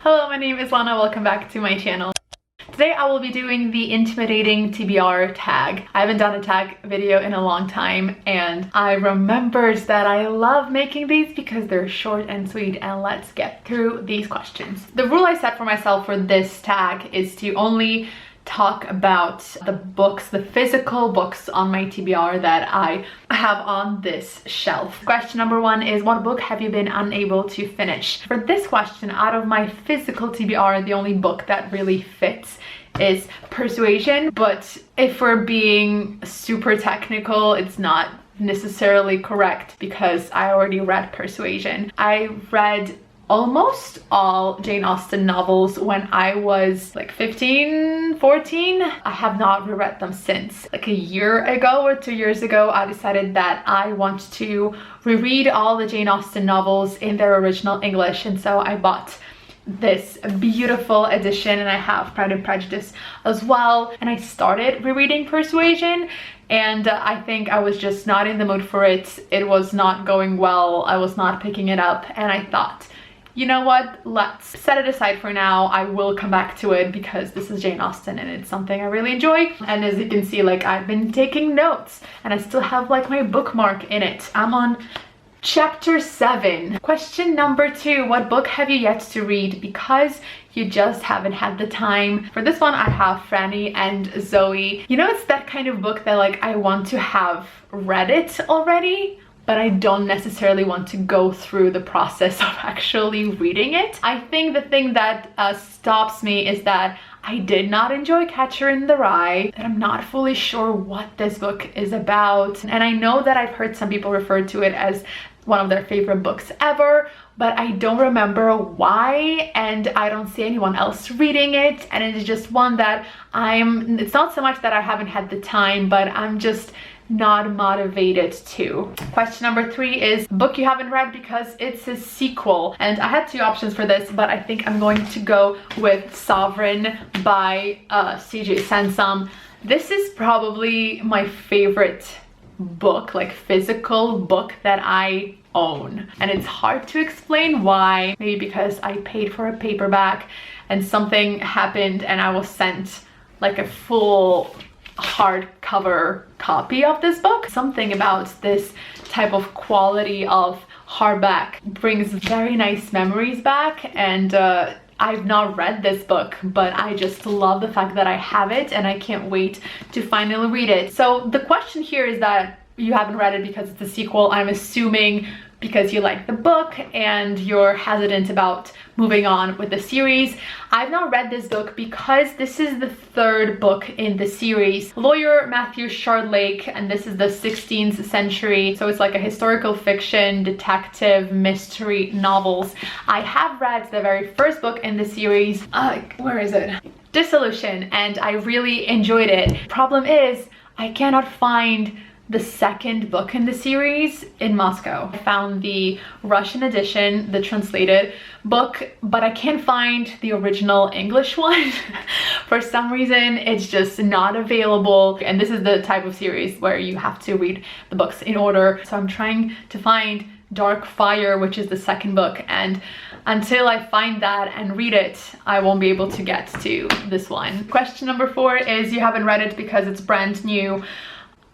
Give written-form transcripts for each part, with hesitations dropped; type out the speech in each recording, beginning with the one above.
Hello, my name is Lana. Welcome back to my channel. Today I will be doing the intimidating TBR tag. I haven't done a tag video in a long time and I remembered that I love making these because they're short and sweet, and let's get through these questions. The rule I set for myself for this tag is to only talk about the books, the physical books on my TBR that I have on this shelf. Question number one is, what book have you been unable to finish? For this question, out of my physical TBR, the only book that really fits is Persuasion, but if we're being super technical, it's not necessarily correct because I already read Persuasion. I read almost all Jane Austen novels when I was like 15, 14. I have not reread them since. Like a year ago or 2 years ago, I decided that I want to reread all the Jane Austen novels in their original English, and so I bought this beautiful edition, and I have Pride and Prejudice as well, and I started rereading Persuasion, and I think I was just not in the mood for it. It was not going well. I was not picking it up, and I thought, you know what, let's set it aside for now. I will come back to it because this is Jane Austen and it's something I really enjoy. And as you can see, like, I've been taking notes and I still have like my bookmark in it. I'm on chapter 7. Question number 2, what book have you yet to read because you just haven't had the time? For this one, I have Franny and Zoe. You know, it's that kind of book that like I want to have read it already, but I don't necessarily want to go through the process of actually reading it. I think the thing that stops me is that I did not enjoy Catcher in the Rye, and I'm not fully sure what this book is about. And I know that I've heard some people refer to it as one of their favorite books ever, but I don't remember why, and I don't see anyone else reading it, and it is just one that it's not so much that I haven't had the time, but I'm just not motivated to. Question number 3 is book you haven't read because it's a sequel, and I had 2 options for this, but I think I'm going to go with Sovereign by CJ Sansom. This is probably my favorite book, like physical book, that I own, and it's hard to explain why. Maybe because I paid for a paperback and something happened and I was sent like a full hardcover copy of this book. Something about this type of quality of hardback brings very nice memories back, and I've not read this book, but I just love the fact that I have it and I can't wait to finally read it. So the question here is that you haven't read it because it's a sequel. I'm assuming because you like the book and you're hesitant about moving on with the series. I've not read this book because this is the 3rd book in the series. Lawyer Matthew Shortlake, and this is the 16th century, so it's like a historical fiction, detective, mystery novels. I have read the very first book in the series, where is it? Dissolution, and I really enjoyed it. Problem is, I cannot find the 2nd book in the series in Moscow. I found the Russian edition, the translated book, but I can't find the original English one. For some reason, it's just not available. And this is the type of series where you have to read the books in order. So I'm trying to find Dark Fire, which is the 2nd book, and until I find that and read it, I won't be able to get to this one. Question number 4 is, you haven't read it because it's brand new.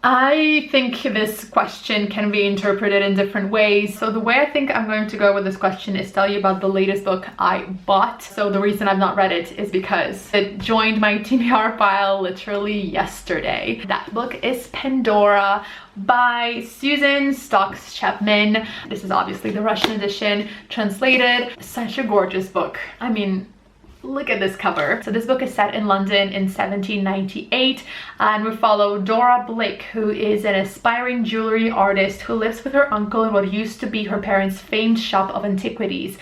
I think this question can be interpreted in different ways. So the way I think I'm going to go with this question is tell you about the latest book I bought. So the reason I've not read it is because it joined my TBR pile literally yesterday. That book is Pandora by Susan Stocks Chapman. This is obviously the Russian edition, translated. Such a gorgeous book. I mean, look at this cover. So this book is set in London in 1798, and we follow Dora Blake, who is an aspiring jewelry artist who lives with her uncle in what used to be her parents' famed shop of antiquities.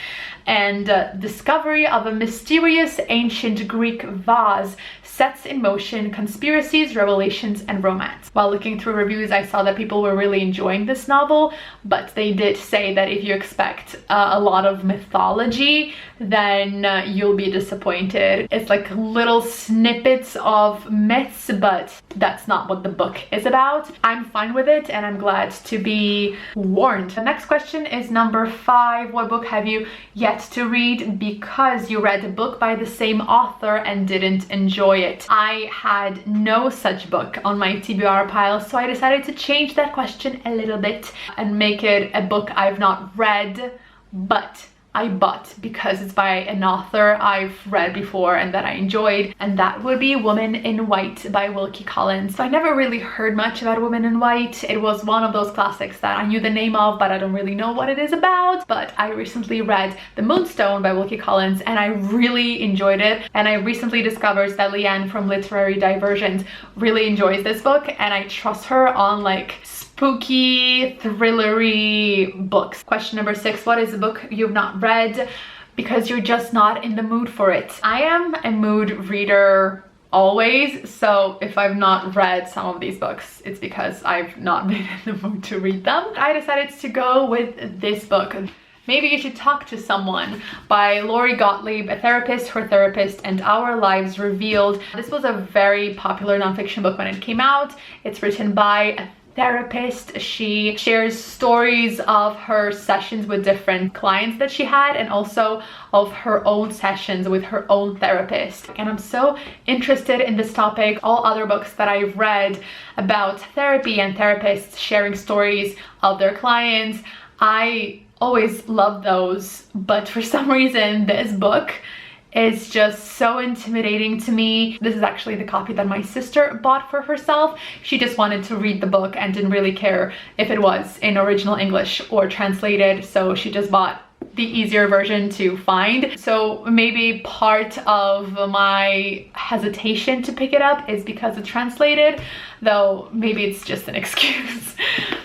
And discovery of a mysterious ancient Greek vase sets in motion conspiracies, revelations, and romance. While looking through reviews, I saw that people were really enjoying this novel, but they did say that if you expect a lot of mythology, then you'll be disappointed. It's like little snippets of myths, but that's not what the book is about. I'm fine with it, and I'm glad to be warned. The next question is number 5. What book have you yet yet to read because you read a book by the same author and didn't enjoy it? I had no such book on my TBR pile, so I decided to change that question a little bit and make it a book I've not read, but I bought because it's by an author I've read before and that I enjoyed, and that would be Woman in White by Wilkie Collins. So I never really heard much about Woman in White. It was one of those classics that I knew the name of, but I don't really know what it is about. But I recently read The Moonstone by Wilkie Collins and I really enjoyed it. And I recently discovered that Leanne from Literary Diversions really enjoys this book, and I trust her on like spooky, thrillery books. Question number 6, what is a book you've not read because you're just not in the mood for it? I am a mood reader always, so if I've not read some of these books, it's because I've not been in the mood to read them. I decided to go with this book, Maybe You Should Talk to Someone by Lori Gottlieb, a therapist, her therapist, and our lives revealed. This was a very popular nonfiction book when it came out. It's written by a therapist. She shares stories of her sessions with different clients that she had, and also of her own sessions with her own therapist. And I'm so interested in this topic. All other books that I've read about therapy and therapists sharing stories of their clients, I always love those, but for some reason this book is just so intimidating to me. This is actually the copy that my sister bought for herself. She just wanted to read the book and didn't really care if it was in original English or translated, so she just bought the easier version to find. So maybe part of my hesitation to pick it up is because it's translated, though maybe it's just an excuse.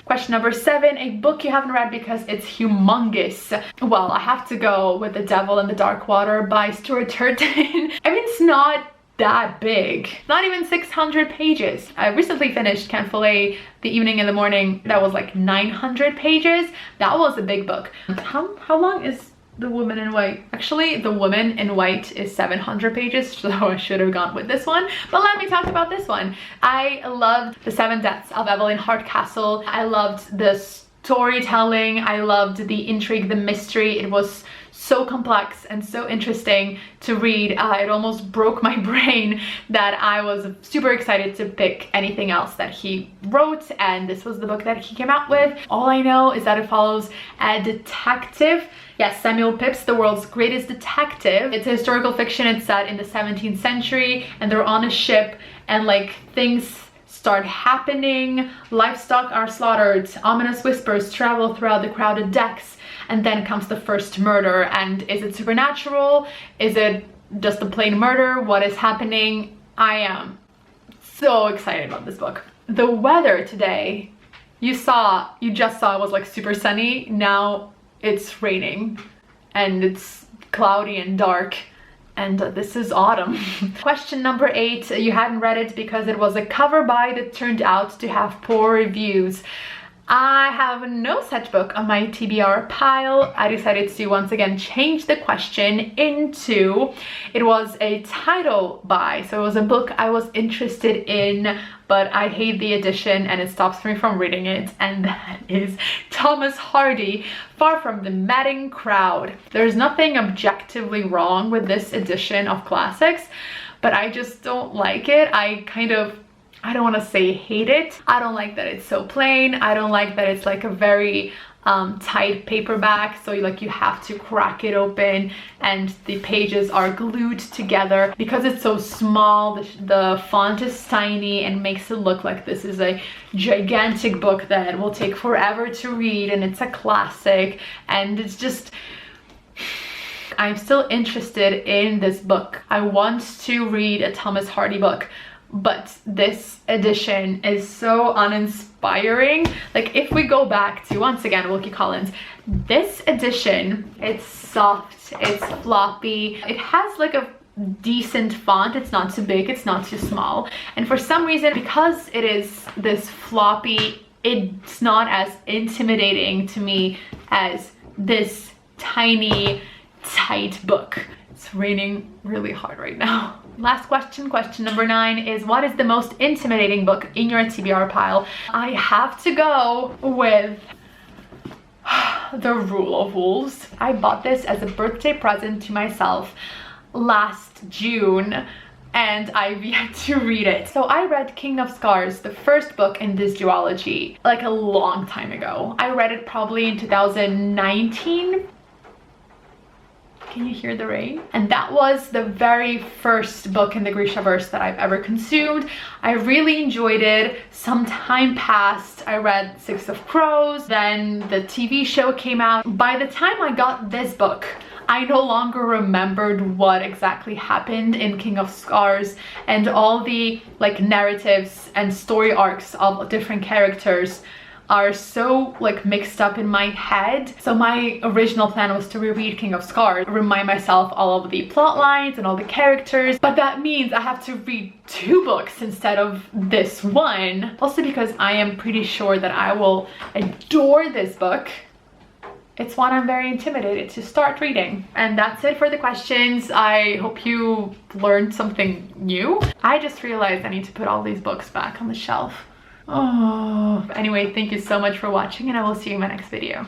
Question number 7, a book you haven't read because it's humongous. Well, I have to go with The Devil in the Dark Water by Stuart Turton. I mean, it's not that big, not even 600 pages. I recently finished Can't Fillet The Evening in the Morning. That was like 900 pages. That was a big book. How long is The Woman in White? Actually, The Woman in White is 700 pages, so I should have gone with this one. But let me talk about this one. I loved The Seven Deaths of Evelyn Hardcastle. I loved the storytelling. I loved the intrigue, the mystery. It was so complex and so interesting to read. It almost broke my brain that I was super excited to pick anything else that he wrote, and this was the book that he came out with. All I know is that it follows a detective. Yes, Samuel Pepys, the world's greatest detective. It's a historical fiction. It's set in the 17th century and they're on a ship, and like things start happening. Livestock are slaughtered. Ominous whispers travel throughout the crowded decks. And then comes the first murder. And is it supernatural? Is it just a plain murder? What is happening? I am so excited about this book. The weather today, you just saw it was like super sunny. Now it's raining and it's cloudy and dark. And this is autumn. Question number 8, you hadn't read it because it was a cover buy that turned out to have poor reviews. I have no such book on my TBR pile. I decided to once again change the question into, it was a title buy. So it was a book I was interested in, but I hate the edition and it stops me from reading it. And that is Thomas Hardy, Far from the Madding Crowd. There's nothing objectively wrong with this edition of classics, but I just don't like it. I don't want to say hate it. I don't like that it's so plain. I don't like that it's like a very tight paperback, so you have to crack it open and the pages are glued together. Because it's so small, the font is tiny and makes it look like this is a gigantic book that will take forever to read, and it's a classic, and it's just, I'm still interested in this book. I want to read a Thomas Hardy book, but this edition is so uninspiring. Like, if we go back to, once again, Wilkie Collins, this edition, it's soft, it's floppy, it has like a decent font, it's not too big, it's not too small, and for some reason, because it is this floppy, it's not as intimidating to me as this tiny, tight book. It's raining really hard right now. Last question, question number 9 is, what is the most intimidating book in your TBR pile? I have to go with The Rule of Wolves. I bought this as a birthday present to myself last June, and I've yet to read it. So I read King of Scars, the first book in this duology, like a long time ago. I read it probably in 2019. Can you hear the rain? And that was the very first book in the Grishaverse that I've ever consumed. I really enjoyed it. Some time passed. I read Six of Crows, then the TV show came out. By the time I got this book, I no longer remembered what exactly happened in King of Scars, and all the like narratives and story arcs of different characters are so like mixed up in my head. So my original plan was to reread King of Scars, remind myself all of the plot lines and all the characters, but that means I have to read 2 books instead of this one. Also because I am pretty sure that I will adore this book. It's one I'm very intimidated to start reading. And that's it for the questions. I hope you learned something new. I just realized I need to put all these books back on the shelf. Oh, anyway, thank you so much for watching, and I will see you in my next video.